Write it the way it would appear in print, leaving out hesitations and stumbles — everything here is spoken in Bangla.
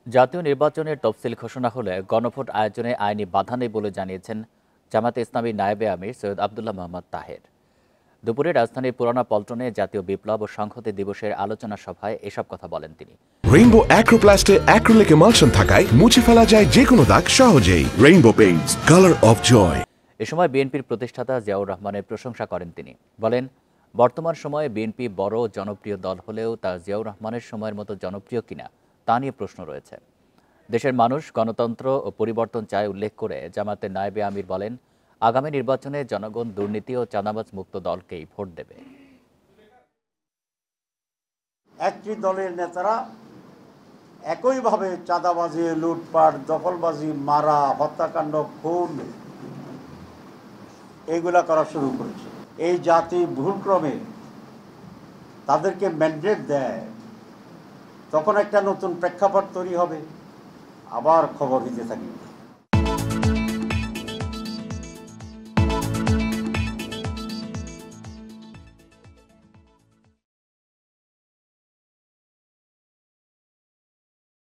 জাতীয় নির্বাচনের তফসিল ঘোষণা হলে গণভোট আয়োজনে আইনি বাধা নেই বলে জানিয়েছেন জামায়াতে ইসলামী নায়েবে আমির সৈয়দ আবদুল্লাহ মোহাম্মদ তাহের। দুপুরে রাজধানীর পুরানা পল্টনে জাতীয় বিপ্লব ও সংহতি দিবসের আলোচনা সভায় এসব কথা বলেন তিনি। রেইনবো অ্যাক্রোপ্লাস্টে অ্যাক্রিলিক এমালশন থাকায় মুছে ফেলা যায় যে কোনো দাগ সহজেই। Rainbow paints, colour of joy. এ সময় বিএনপির প্রতিষ্ঠাতা জিয়াউর রহমানের প্রশংসা করেন তিনি। বলেন, বর্তমান সময়ে বিএনপি বড় জনপ্রিয় দল হলেও তা জিয়াউর রহমানের সময়ের মতো জনপ্রিয় কিনা তা নিয়ে প্রশ্ন রয়েছে। দেশের মানুষ গণতন্ত্র ও পরিবর্তন চায় উল্লেখ করে জামায়াতের নায়েবে আমির বলেন, আগামী নির্বাচনে জনগণ দুর্নীতি ও চাঁদাবাজ মুক্ত দলকেই ভোট দেবে। একটি দলের নেতারা একইভাবে চাঁদাবাজি, লুটপাট, দখলবাজি, মারা, হত্যাকাণ্ড, খুন এইগুলা করা শুরু করেছে। এই জাতি ভুলক্রমে তাদেরকে ম্যান্ডেট দেয়, তখন একটা নতুন প্রেক্ষাপট তৈরি হবে, আবার খবর দিতে থাকি।